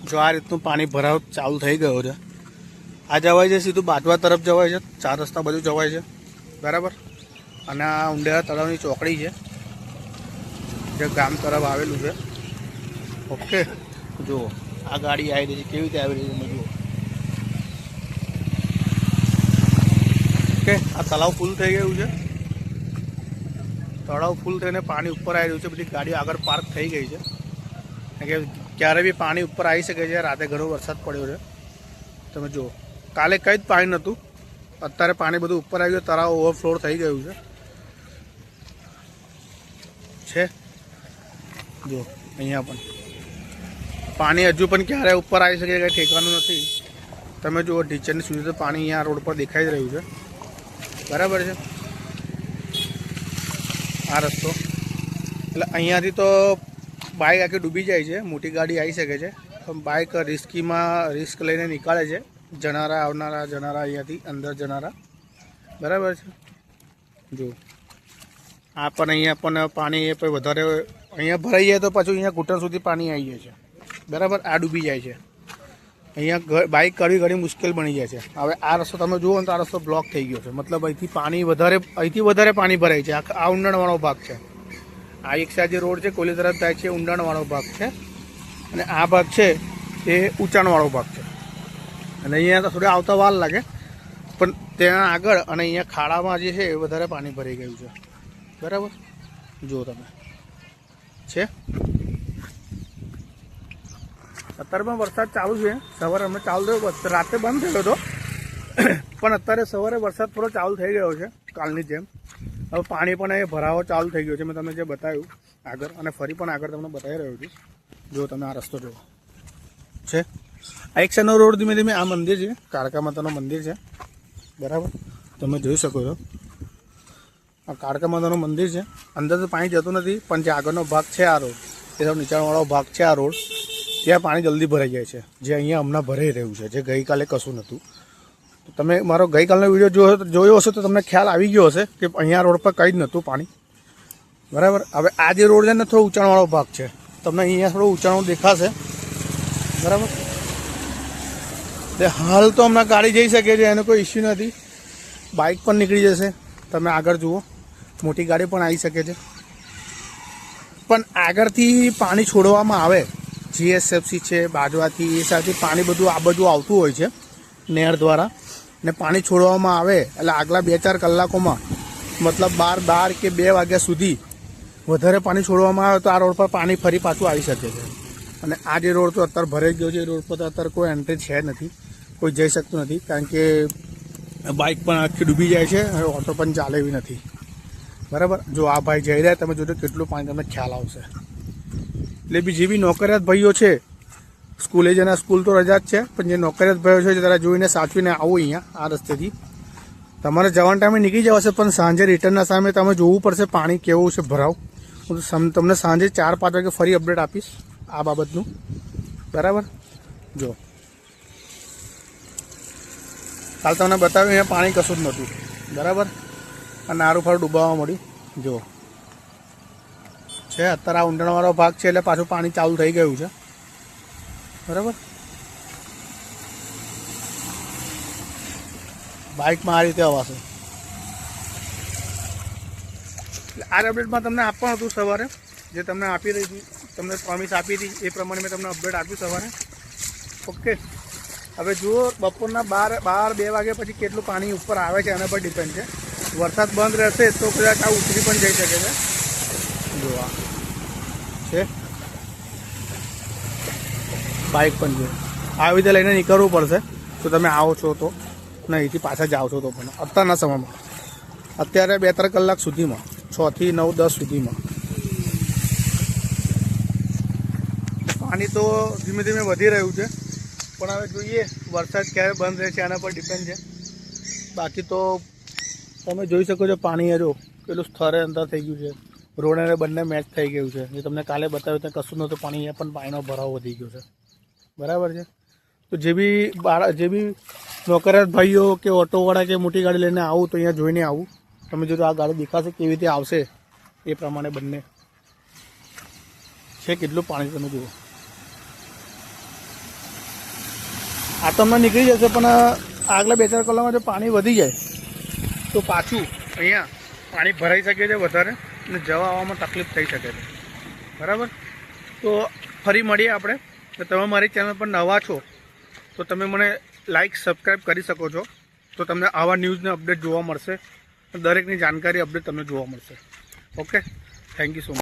જો આ રીતનું પાણી ભરાવ ચાલુ થઈ ગયો છે। આ જવાય છે સીધું બાજવા તરફ જવાય છે, 4 રસ્તા બાજુ જવાય છે બરાબર। અને આ ઉંડેરા તળાવની ચોકડી છે જે ગામ તરફ આવેલું છે। ઓકે, જુઓ આ ગાડી આવી રહી છે, કેવી રીતે આવી રહી છે તમે જુઓ। ઓકે, આ તળાવ ફૂલ થઈ ગયું છે। તળાવ ફૂલ થઈને પાણી ઉપર આવી રહ્યું છે, બધી ગાડીઓ આગળ પાર્ક થઈ ગઈ છે કે ક્યારે બી પાણી ઉપર આવી શકે છે। રાતે ઘણો વરસાદ પડ્યો છે તમે જુઓ। કાલે કંઈ જ પાણી નહોતું, અત્યારે પાણી બધું ઉપર આવી ગયું, તળાવ ઓવરફ્લો થઈ ગયું છે। જો અહીંયા પણ પાણી હજુ પણ ક્યારે ઉપર આવી શકે કંઈ ઠેકાનું નથી। તમે જુઓ ઢીચરની સુધી તો પાણી અહીંયા રોડ પર દેખાઈ જ રહ્યું છે બરાબર છે। આ રસ્તો એટલે અહીંયાથી તો બાઇક આખી ડૂબી જાય છે, મોટી ગાડી આવી શકે છે, પણ બાઇક રિસ્ક લઈને નીકાળે છે। જનારા આવનારા જનારા અહીંયાથી અંદર જનારા બરાબર છે। જો આ પણ અહીંયા પણ પાણી એ પણ વધારે અહીંયા ભરાઈ જાય તો પાછું અહીંયા ઘૂંટણ સુધી પાણી આવી જાય છે બરાબર। આ ડૂબી જાય છે, અહીંયા બાઇક કાઢવી ઘણી મુશ્કેલ બની જાય છે। હવે આ રસ્તો તમે જુઓ ને તો આ રસ્તો બ્લોક થઈ ગયો છે, મતલબ અહીંથી વધારે પાણી ભરાય છે। આ ઊંડાણવાળો ભાગ છે। આ એક સાઈડ જે રોડ છે કોલી તરફ જાય છે, ઊંડાણવાળો ભાગ છે, અને આ ભાગ છે એ ઊંચાણવાળો ભાગ છે। અને અહીંયા તો થોડી આવતા વાર લાગે, પણ ત્યાં આગળ અને અહીંયા ખાડામાં જે છે એ વધારે પાણી ભરાઈ ગયું છે બરાબર। જુઓ તમે છે અત્યારમાં વરસાદ ચાલુ છે। સવારે અમે ચાલુ થયો, રાતે બંધ થયો હતો, પણ અત્યારે સવારે વરસાદ થોડો ચાલુ થઈ ગયો છે કાલની જેમ। હવે પાણી પણ એ ભરાવો ચાલુ થઈ ગયો છે, મેં તમને જે બતાવ્યું આગળ, અને ફરી પણ આગળ તમને બતાવી રહ્યો છું। જો તમે આ રસ્તો જુઓ છે, આ એક સાઈડનો રોડ ધીમે ધીમે આ મંદિર છે, કાળકા માતાનું મંદિર છે બરાબર, તમે જોઈ શકો છો। આ કાળકા માતાનું મંદિર છે, અંદર તો પાણી જતું નથી, પણ જે આગળનો ભાગ છે આ રોડ, એ તો નીચાણવાળો ભાગ છે આ રોડ, ત્યાં પાણી જલ્દી ભરાઈ જાય છે, જે અહીંયા હમણાં ભરાઈ રહ્યું છે, જે ગઈકાલે કશું નહોતું। તમે મારો ગઈકાલનો વિડીયો જોયો હશે તો તમને ખ્યાલ આવી ગયો હશે કે અહીંયા રોડ પર કંઈ જ નહોતું પાણી બરાબર। હવે આ જે રોડ છે ને થોડો ઊંચાણવાળો ભાગ છે, તમને અહીંયા થોડું ઊંચાણું દેખાશે બરાબર। હાલ તો હમણાં ગાડી જઈ શકે છે, એનો કોઈ ઇસ્યુ નથી, બાઇક પણ નીકળી જશે। તમે આગળ જુઓ મોટી ગાડી પણ આવી શકે છે, પણ આગળથી પાણી છોડવામાં આવે, જીએસએફસી છે બાજવાથી, એ સાથે પાણી બધું આ બાજુ આવતું હોય છે નહેર દ્વારા, ને પાણી છોડવામાં આવે એટલે આગલા 2-4 કલાકોમાં, મતલબ 12 કે 2 વાગ્યા સુધી વધારે પાણી છોડવામાં આવે તો આ રોડ પર પાણી ફરી પાછું આવી શકે છે। અને આ જે રોડ તો અત્યારે ભરાઈ ગયો છે, એ રોડ પર તો અત્યારે કોઈ એન્ટ્રી છે નથી, કોઈ જઈ શકતું નથી, કારણ કે બાઇક પણ આખી ડૂબી જાય છે, અને ઓટો પણ ચાલે એવી નથી બરાબર। જો આ ભાઈ જઈ રહ્યા, તમે જોજો કેટલું પાણી તમને ખ્યાલ આવશે। એટલે જે બી નોકરિયાત ભાઈઓ છે, સ્કૂલે જના સ્કૂલ તો રજા જ છે, પણ જે નોકરિયાત ભાઈઓ છે જરા જોઈને સાચવીને આવો અહીંયા આ રસ્તેથી। તમારે જવાના ટાઈમે નીકળી જવાશે, પણ સાંજે રિટર્નના સામે તમે જોવું પડશે પાણી કેવું છે ભરાવ। હું તમને સાંજે 4-5 વાગે ફરી અપડેટ આપીશ આ બાબતનું બરાબર। જો કાલ તમને બતાવ્યું અહીંયા પાણી કશું જ નહોતું બરાબર, અને આરું ફારું ડૂબાવવા મળ્યું। જો છે અત્યારે આ ઊંડાણવાળો ભાગ છે એટલે પાછું પાણી ચાલુ થઈ ગયું છે બરાબર। બાઇકમાં આ રીતે અવાશે। આ અપડેટમાં તમને આપવાનું હતું સવારે, જે તમને આપી રહી હતી, તમને પ્રોમિસ આપી હતી એ પ્રમાણે મેં તમને અપડેટ આપ્યું સવારે। ઓકે, હવે જુઓ બપોરના 12-2 વાગ્યા પછી કેટલું પાણી ઉપર આવે છે એના પર ડિપેન્ડ છે। વરસાદ બંધ રહેશે તો કદાચ આ ઉતરી પણ જઈ શકે છે। જોવા છે બાઇક પણ જોઈએ, આવી રીતે લઈને નીકળવું પડશે તો તમે આવો છો તો, ને અહીંથી પાછા જાઓ છો તો પણ અત્યારના સમયમાં, અત્યારે 2-3 કલાક સુધીમાં, 6 થી 9-10 સુધીમાં પાણી તો ધીમે ધીમે વધી રહ્યું છે, પણ હવે જોઈએ વરસાદ ક્યારે બંધ રહે છે એના પર ડિપેન્ડ છે। બાકી તો તમે જોઈ શકો છો પાણી જો પેલું સ્થળે અંદર થઈ ગયું છે, રોડ અને બંને મેચ થઈ ગયું છે, જે તમને કાલે બતાવ્યું ત્યાં કશું નહોતું પાણી, અહીંયા પણ પાણીનો ભરાવ વધી ગયો છે બરાબર છે। તો જે બી નોકરિયાત ભાઈઓ કે ઓટોવાળા કે મોટી ગાડી લઈને આવું તો અહીંયા જોઈને આવું। તમે જો આ ગાડી દેખાશે કેવી રીતે આવશે એ પ્રમાણે બંને છે, કેટલું પાણી તમે જુઓ। આ તો હમણાં નીકળી જશે, પણ આગલા 2-4 કલાકમાં જો પાણી વધી જાય તો પાછું અહીંયા પાણી ભરાઈ શકે છે વધારે અને જવા આવવામાં તકલીફ થઈ શકે છે. બરાબર, તો ફરી મળીએ આપણે. તો તમે મારી ચેનલ પર નવા છો તો તમે મને લાઈક સબસ્ક્રાઈબ કરી શકો છો, તો તમને આવા ન્યૂઝને અપડેટ જોવા મળશે, દરેકની જાણકારી અપડેટ તમને જોવા મળશે. Okay, thank you so much.